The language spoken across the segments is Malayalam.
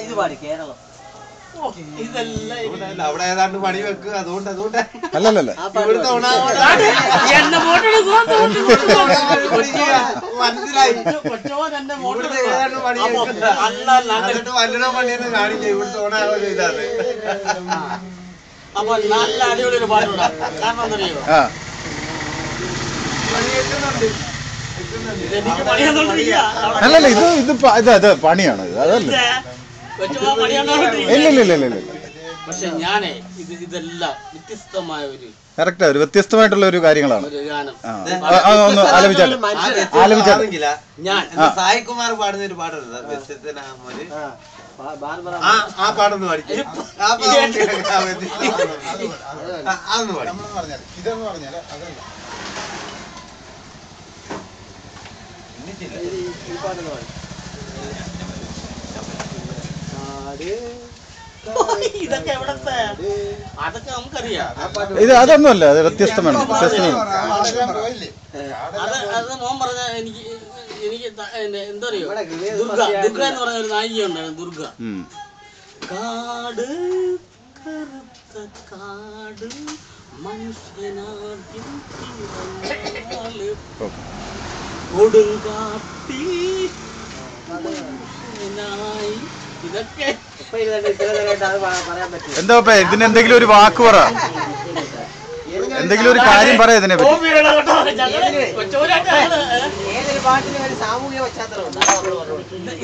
ഇത് പാടി കേരളം. അവിടെ ഏതാണ്ട് പണി വെക്കുക. അതുകൊണ്ട് അല്ലല്ല മനസ്സിലായി. വല്ലടോ പണിയെന്ന് കാണില്ല. ഇവിടുത്തെ ഓണാണോ ചെയ്താല്. അപ്പൊ നല്ല അടിപൊളി ഒരു പാട്ടുണ്ട്. കാരണം എന്തറിയോ, അല്ലല്ല ഇത് പണിയാണ്. അതല്ല ഇല്ല. പക്ഷെ ഞാനേ ഇതെല്ലാം വ്യത്യസ്തമായ ഒരു കറക്റ്റാ, ഒരു വ്യത്യസ്തമായിട്ടുള്ള ഒരു കാര്യങ്ങളാണ്. ഒന്ന് ആലപിച്ചാൽ ഞാൻ സായികുമാർ പാടുന്ന ഒരു പാട്ടുണ്ട്. ആ പാടൊന്ന് പഠിക്കും. അതൊന്ന് പഠിക്കും. ഇതെന്ന് പറഞ്ഞാല് ഇതൊക്കെ എവിടത്തെ, അതൊക്കെ നമുക്കറിയാം. ഇത് അതൊന്നുമല്ല, അത് വ്യത്യസ്തമാണ്. അത് മോൻ പറഞ്ഞ എനിക്ക് എന്താ അറിയോ, ദുർഗ എന്ന് പറഞ്ഞ ഒരു നായിക ഉണ്ടായിരുന്നു. ദുർഗ. കാട് കറുത്ത കാട് മനുഷ്യനാദ്യം കൊടുങ്കാട്ടി മനുഷ്യനായി. ഇതൊക്കെ എന്താ ഇതിനെന്തെങ്കിലും ഒരു വാക്ക് പറ, എന്തെങ്കിലും ഒരു കാര്യം പറയാ ഇതിനെ പറ്റി.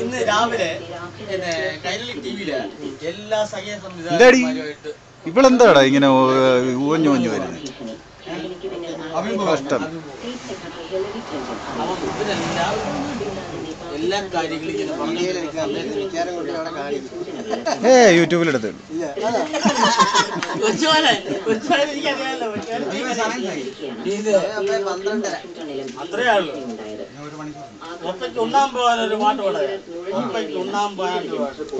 ഇന്ന് രാവിലെ കൈരളി ടിവിയില് എല്ലാ സഖ്യ എന്താടി ഇവളെന്താടാ ഇങ്ങനെ ഊഞ്ഞു വരുന്നത്? കഷ്ടം. എല്ലാ കാര്യങ്ങളും യൂട്യൂബിലെടുത്ത്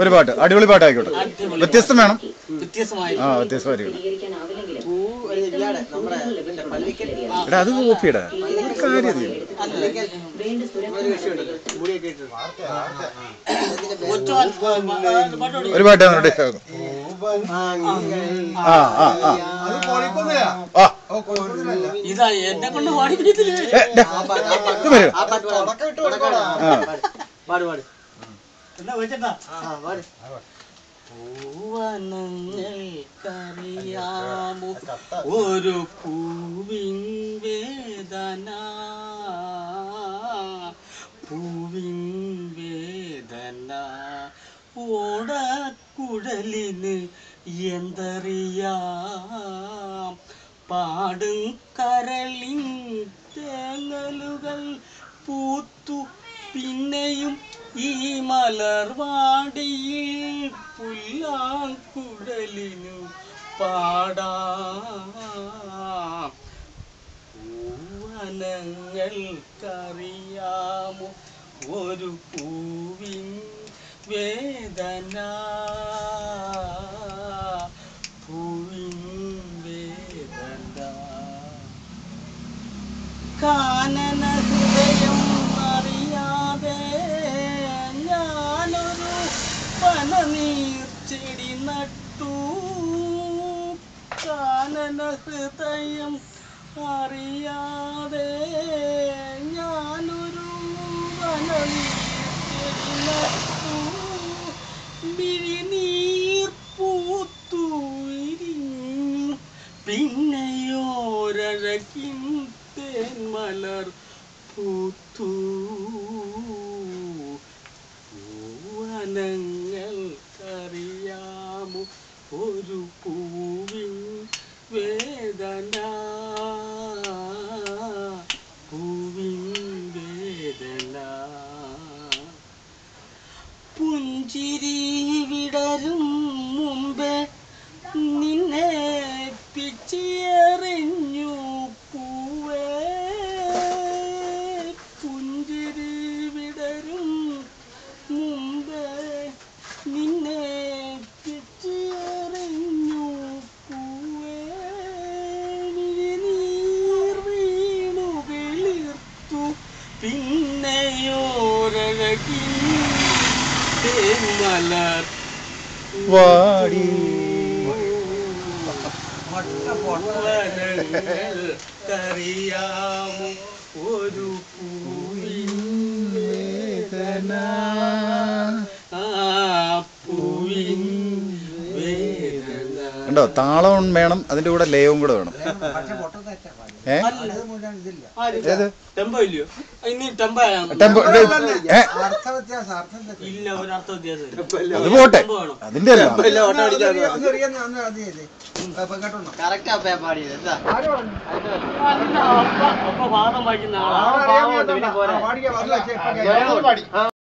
ഒരു പാട്ട്, അടിപൊളി പാട്ടായിക്കോട്ടെ. വ്യത്യസ്തം വേണം. വ്യത്യസ്തമായിരിക്കും. എടാ അത് കോപ്പിയടാ, കാര്യം ഒരു പാട്ട് ഇതാ എന്നെ കൊണ്ട് പാടിപ്പിക്കത്തില്ലേ. എന്നാ വെച്ചെന്നാ പൂവനങ്ങൾക്കറിയാമോ ഒരു പൂവിൻ വേദന, പൂവിൻ വേദന ഓടക്കുഴലിന് എന്തറിയാം, പാടും കരളിൻ തേങ്ങലുകൾ പൂത്തു പിന്നെയും ഈ മലർവാടിയിൽ പുല്ലാങ്കുഴലിനു പാടാം. പൂവനങ്ങൾക്കറിയാമോ ഒരു പൂവിൻ വേദന, പൂവിൻ വേദന. കാനന ഹൃദയം അറിയാതെ ഞാനൊരു പനനീർച്ചെടി നട്ടു. കാനന ഹൃദയം അറിയാതെ ഞാനൊരു പനനീർച്ചെടി നട്ടു. മിഴിനീർ പൂത്തു വിരിഞ്ഞു പിന്നെയോരഴകിൻ തേന്മലർ പൂത്തു. പൂവനങ്ങൾക്കറിയാമോ ഒരു പൂവിൻ വേദന, പൂവിൻ വേദന. പുഞ്ചിരി വിടരും മുമ്പേ നിന്നെ പിച്ചിയെറിഞ്ഞു പൂവേ, പുഞ്ചിരി വിടരും മുമ്പേ നിന്നെ പിച്ചിയെറിഞ്ഞു പൂവേ, നീർ വീണു വിളിർത്തു പിന്നെയോരഴകിൻ തേന്മലർ വാടി കറിയാമോ ഒരു പൂവിൻ വേദന ആ പൂവിൻ വേദന. കണ്ടോ, താളം വേണം, അതിന്റെ കൂടെ ലയവും കൂടെ വേണം. ഏത് ടെമ്പോ ഇല്ലയോ? ഇനി ടെമ്പോ ടെമ്പോ ഇല്ല, ഒരു അർത്ഥ വ്യത്യാസം അത് പോട്ടെ, അതിന്റെ അല്ല. അപ്പൊ വാദം വായിക്കുന്ന ആളാ.